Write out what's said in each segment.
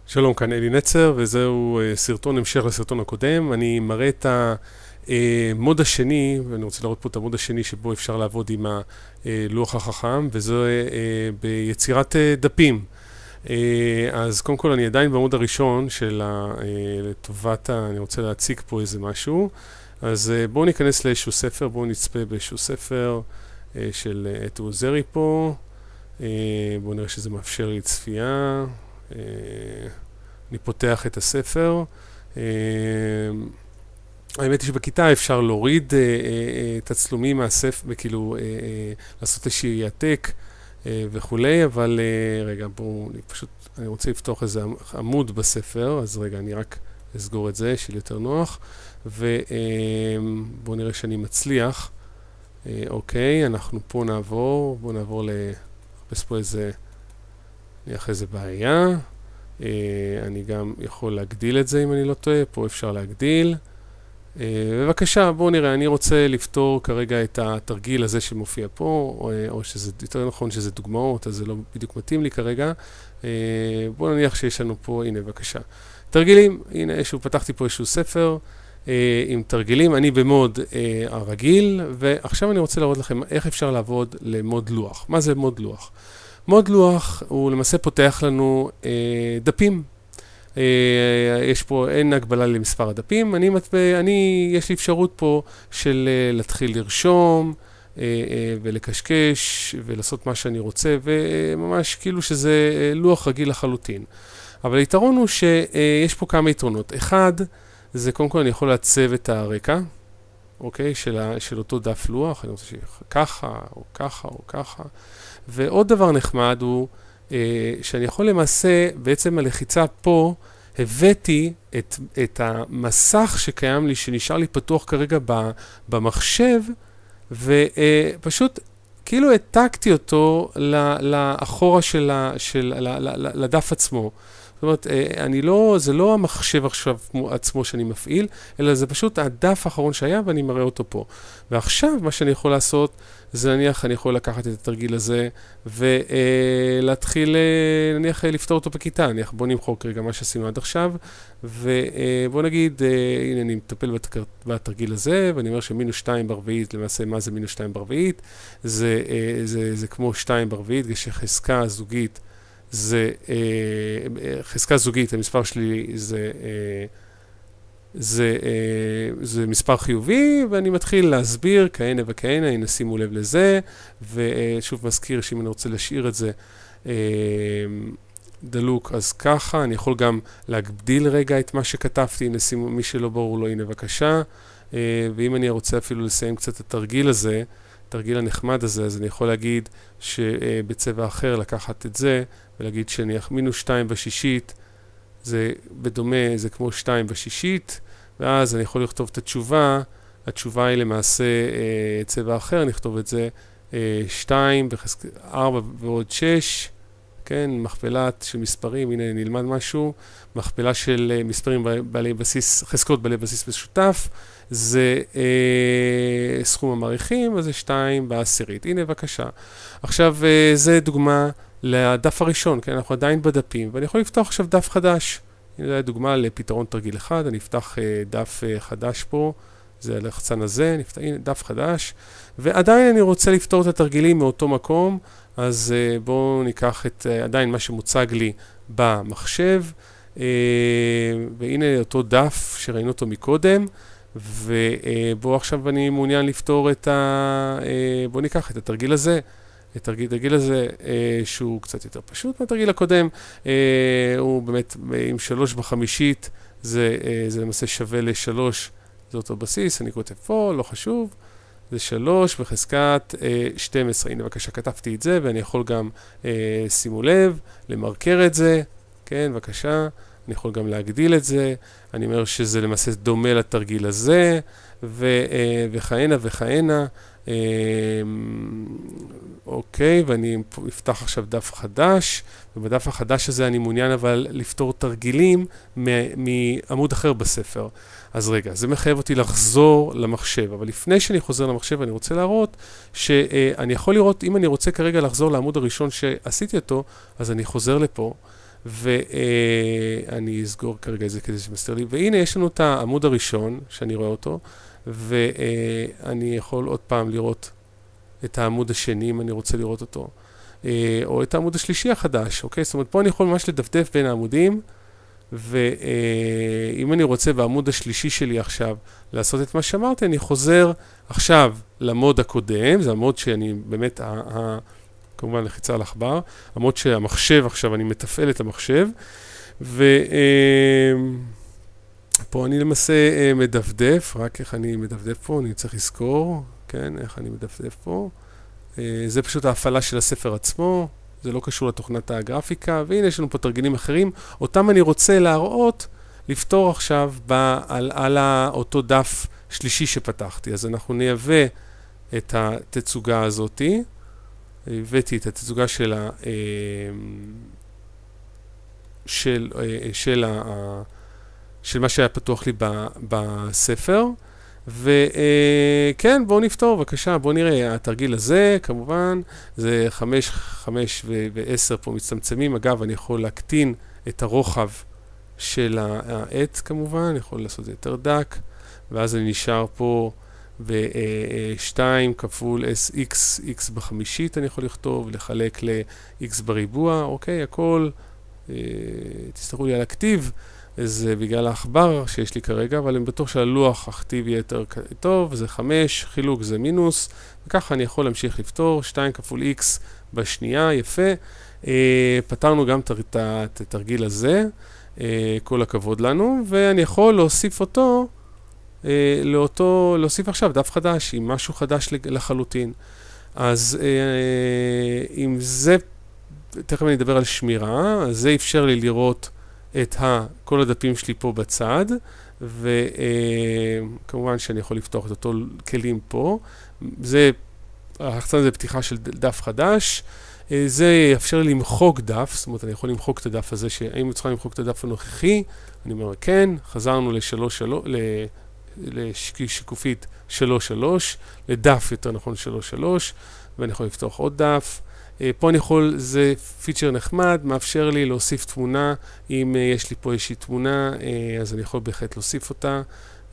שלום, כאן אלי נצר, וזהו סרטון המשך לסרטון הקודם. אני מראה את המוד השני, ואני רוצה לראות פה את המוד השני שבו אפשר לעבוד עם הלוח החכם, וזה ביצירת דפים. אז קודם כל אני עדיין בעמוד הראשון של לטובת, אני רוצה להציג פה איזה משהו. אז בואו ניכנס לאיזשהו ספר, בואו נצפה באיזשהו ספר של אתו עוזרי פה. בואו נראה שזה מאפשר לי צפייה. אני פותח את הספר. האמת היא שבכיתה אפשר להוריד את הצלומים מהספר, וכאילו לעשות איזושהי העתק וכולי, אבל רגע, בואו, אני רוצה לפתוח איזה עמוד בספר, אז רגע, אני רק אסגור את זה, שיהיה יותר נוח, ובואו נראה שאני מצליח. אוקיי, אנחנו פה נעבור, בואו נעבור לחפש פה איזה, נניח איזה בעיה. אני גם יכול להגדיל את זה אם אני לא טועה, פה אפשר להגדיל. בבקשה, בואו נראה, אני רוצה לפתור כרגע את התרגיל הזה שמופיע פה, או שזה יותר נכון שזה דוגמאות, אז זה לא בדיוק מתאים לי כרגע. בואו נניח שיש לנו פה, הנה בבקשה. תרגילים, הנה פתחתי פה איזשהו ספר עם תרגילים, אני במוד הרגיל, ועכשיו אני רוצה להראות לכם איך אפשר לעבוד למוד לוח. מה זה מוד לוח? מוד לוח הוא למעשה פותח לנו דפים. יש פה, אין הגבלה למספר הדפים. יש לי אפשרות פה של להתחיל לרשום ולקשקש ולעשות מה שאני רוצה, וממש כאילו שזה לוח רגיל לחלוטין. אבל היתרון הוא שיש פה כמה יתרונות. אחד, זה קודם כל אני יכול לעצב את הרקע, אוקיי, של אותו דף לוח. אני רוצה שככה או ככה או ככה. ועוד דבר נחמד הוא שאני יכול למעשה, בעצם הלחיצה פה, הבאתי את המסך שקיים לי, שנשאר לי פתוח כרגע במחשב, ופשוט כאילו העתקתי אותו לאחורה לדף עצמו. זאת אומרת, זה לא המחשב עכשיו עצמו שאני מפעיל, אלא זה פשוט הדף האחרון שהיה ואני מראה אותו פה. ועכשיו מה שאני יכול לעשות, זה נניח אני יכול לקחת את התרגיל הזה ולהתחיל נניח לפתור אותו בכיתה. נניח בוא נמחוק רגע מה שעשינו עד עכשיו, ובוא נגיד, הנה אני מטפל בתרגיל הזה, ואני אומר שמינוס 2 ברביעית, למעשה מה זה מינוס 2 ברביעית? זה כמו 2 ברביעית, כשחזקה זוגית, חזקה זוגית, המספר שלי זה מספר חיובי, ואני מתחיל להסביר כהנה וכהנה, הנה שימו לב לזה, ושוב מזכיר שאם אני רוצה להשאיר את זה דלוק, אז ככה, אני יכול גם להגדיל רגע את מה שכתבתי, הנה שימו, מי שלא ברור לו, הנה בבקשה, ואם אני רוצה אפילו לסיים קצת את התרגיל הזה, התרגיל הנחמד הזה, אז אני יכול להגיד שבצבע אחר לקחת את זה, ולהגיד שנניח מינוס 2 בשישית, זה בדומה, זה כמו 2 בשישית, ואז אני יכול לכתוב את התשובה, התשובה היא למעשה צבע אחר, נכתוב את זה 2 בחזקת 4 ועוד 6, כן, מכפלה של מספרים, הנה נלמד משהו, מכפלה של מספרים בעלי בסיס, חזקות בעלי בסיס משותף, זה סכום המעריכים, אז זה 2 בעשירית. הנה בבקשה. עכשיו זה דוגמה לדף הראשון, כן, אנחנו עדיין בדפים, ואני יכול לפתוח עכשיו דף חדש. הנה זה דוגמה לפתרון תרגיל אחד, אני אפתח דף חדש פה, זה הלחצן הזה, נפתח, הנה דף חדש, ועדיין אני רוצה לפתור את התרגילים מאותו מקום, אז בואו ניקח עדיין מה שמוצג לי במחשב, והנה אותו דף שראינו אותו מקודם, ובואו עכשיו אני מעוניין לפתור בואו ניקח את התרגיל הזה, התרגיל הזה שהוא קצת יותר פשוט מהתרגיל הקודם, הוא באמת עם 3 בחמישית, זה למעשה שווה ל3, זה אותו בסיס, אני כותב פה, לא חשוב, זה 3 בחזקת 12, הנה בבקשה כתבתי את זה, ואני יכול גם, שימו לב, למרקר את זה, כן, בבקשה, אני יכול גם להגדיל את זה, אני אומר שזה למעשה דומה לתרגיל הזה, וכהנה וכהנה, אוקיי, ואני אפתח עכשיו דף חדש, ובדף החדש הזה אני מעוניין אבל לפתור תרגילים מעמוד אחר בספר. אז רגע, זה מחייב אותי לחזור למחשב, אבל לפני שאני חוזר למחשב אני רוצה להראות שאני יכול לראות, אם אני רוצה כרגע לחזור לעמוד הראשון שעשיתי אותו, אז אני חוזר לפה, ואני אסגור כרגע את זה כדי שמסתר לי. והנה יש לנו את העמוד הראשון, שאני רואה אותו, ואני יכול עוד פעם לראות את העמוד השני, אם אני רוצה לראות אותו, או את העמוד השלישי החדש, אוקיי? זאת אומרת, פה אני יכול ממש לדפדף בין העמודים, ואם אני רוצה בעמוד השלישי שלי עכשיו לעשות את מה שאמרתי, אני חוזר עכשיו למוד הקודם, זה המוד שאני באמת, כמובן לחיצה על עכבר, המוד שהמחשב עכשיו, אני מתפעל את המחשב, ופה אני למעשה מדפדף, רק איך אני מדפדף פה, אני צריך לזכור, כן, איך אני מדפדף פה. זה פשוט ההפעלה של הספר עצמו, זה לא קשור לתוכנת הגרפיקה, והנה יש לנו פה תרגילים אחרים, אותם אני רוצה להראות, לפתור עכשיו על אותו דף שלישי שפתחתי. אז אנחנו נייבא את התצוגה הזאת, הבאתי את התצוגה של מה שהיה פתוח לי בספר, וכן, בואו נפתור, בבקשה, בואו נראה, התרגיל הזה, כמובן, זה 5 ו-10 פה מצטמצמים, אגב, אני יכול להקטין את הרוחב של העט, כמובן, אני יכול לעשות את זה יותר דק, ואז אני נשאר פה ב-2 כפול x בחמישית, אני יכול לכתוב, לחלק ל-x בריבוע, אוקיי, הכל, תסתכלו לי על הכתיב, זה בגלל העכבר שיש לי כרגע, אבל אני בטוח שהלוח הכתיב יהיה יותר טוב, זה 5, חילוק זה מינוס, וככה אני יכול להמשיך לפתור, 2 כפול x בשנייה, יפה. פתרנו גם את התרגיל הזה, כל הכבוד לנו, ואני יכול להוסיף אותו, להוסיף עכשיו דף חדש, עם משהו חדש לחלוטין. אז אם זה, תכף אני אדבר על שמירה, אז זה אפשר לי לראות את כל הדפים שלי פה בצד, וכמובן שאני יכול לפתוח את אותו כלים פה. ההחצן זה פתיחה של דף חדש, זה יאפשר לי למחוק דף, זאת אומרת אני יכול למחוק את הדף הזה, האם צריכה למחוק את הדף הנוכחי, אני אומר כן, חזרנו לשיקופית 3.3, לדף יותר נכון 3.3, ואני יכול לפתוח עוד דף. פה אני יכול, זה פיצ'ר נחמד, מאפשר לי להוסיף תמונה, אם יש לי פה איזושהי תמונה, אז אני יכול בהחלט להוסיף אותה,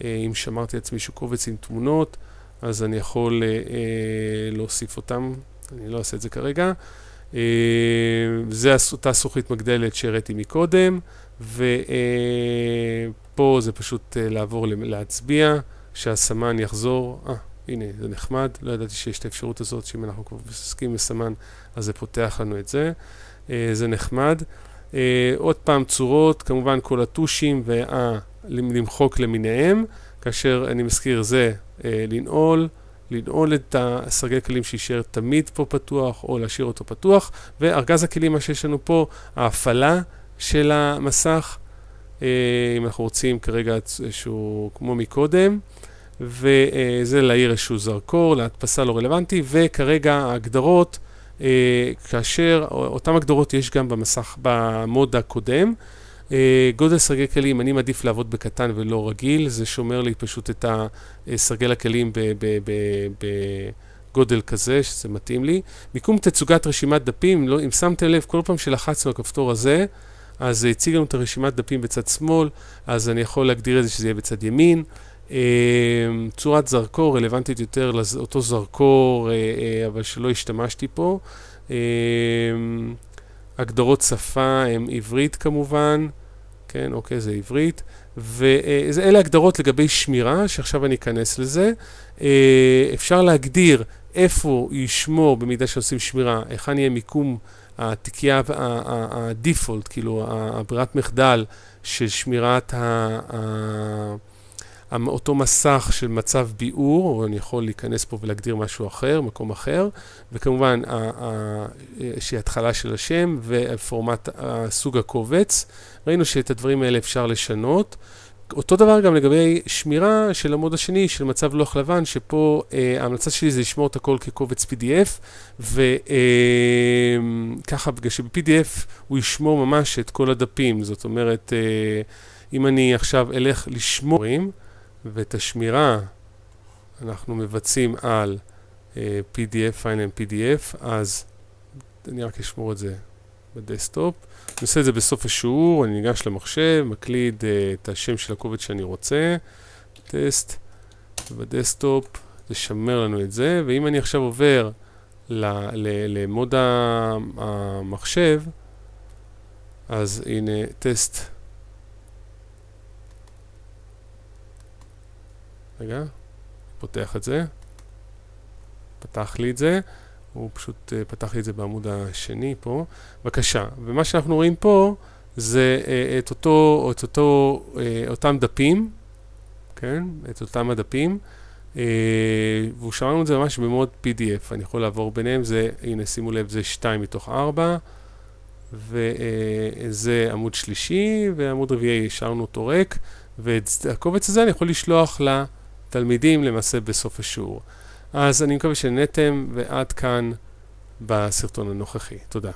אם שמרתי לעצמי שהוא קובץ עם תמונות, אז אני יכול להוסיף אותם, אני לא אעשה את זה כרגע. זה אותה זכוכית מגדלת שהראיתי מקודם, ופה זה פשוט לעבור להצביע, שהסמן יחזור, הנה, זה נחמד, לא ידעתי שיש את האפשרות הזאת, שאם אנחנו כבר מסכים בסמן, אז זה פותח לנו את זה. זה נחמד. עוד פעם צורות, כמובן כל הטושים ולמחוק למיניהם, כאשר אני מזכיר זה לנעול את הסרגל כלים שישאר תמיד פה פתוח, או להשאיר אותו פתוח, וארגז הכלים, מה שיש לנו פה, ההפעלה של המסך, אם אנחנו רוצים כרגע שהוא כמו מקודם, וזה להעיר איזשהו זרקור, להדפסה לא רלוונטי, וכרגע ההגדרות, כאשר אותם הגדרות יש גם במסך, במוד הקודם, גודל סרגל כלים, אני מעדיף לעבוד בקטן ולא רגיל, זה שומר לי פשוט את הסרגל הכלים בגודל כזה, שזה מתאים לי. מיקום תצוגת רשימת דפים, אם שמתם לב, כל פעם שלחצנו הכפתור הזה, אז זה הציג לנו את הרשימת דפים בצד שמאל, אז אני יכול להגדיר את זה שזה יהיה בצד ימין. צורת זרקור רלוונטית יותר לאותו זרקור, אבל שלא השתמשתי פה. הגדרות שפה הם עברית כמובן, כן, אוקיי, זה עברית, ואלה הגדרות לגבי שמירה, שעכשיו אני אכנס לזה. אפשר להגדיר איפה ישמור במידה שעושים שמירה, היכן יהיה מיקום התיקייה, הדיפולט, כאילו הברירת מחדל של שמירת אותו מסך של מצב ביאור, או אני יכול להיכנס פה ולהגדיר משהו אחר, מקום אחר, וכמובן שהיא התחלה של השם ופורמט סוג הקובץ. ראינו שאת הדברים האלה אפשר לשנות. אותו דבר גם לגבי שמירה של המוד השני של מצב לוח לבן, שפה ההמלצה שלי זה לשמור את הכל כקובץ PDF, וככה בגלל שב-PDF הוא ישמור ממש את כל הדפים. זאת אומרת, אם אני עכשיו אלך לשמורים, ואת השמירה אנחנו מבצעים על PDF, File and PDF, אז אני רק אשמור את זה בדסקטופ. אני עושה את זה בסוף השיעור, אני ניגש למחשב, מקליד את השם של הקובץ שאני רוצה, טסט, ובדסקטופ זה שמר לנו את זה, ואם אני עכשיו עובר למוד המחשב, אז הנה טסט. רגע, פותח את זה. פתח לי את זה. הוא פשוט פתח לי את זה בעמוד השני פה. בבקשה. ומה שאנחנו רואים פה זה את אותם דפים. כן? את אותם הדפים. והוא שמרנו את זה ממש במוד PDF. אני יכול לעבור ביניהם. זה, הנה שימו לב, זה 2 מתוך 4. וזה עמוד שלישי, ועמוד רביעי השארנו אותו ריק. ואת הקובץ הזה אני יכול לשלוח לתלמידים למעשה בסוף השיעור. אז אני מקווה שנהנתם, ועד כאן בסרטון הנוכחי. תודה.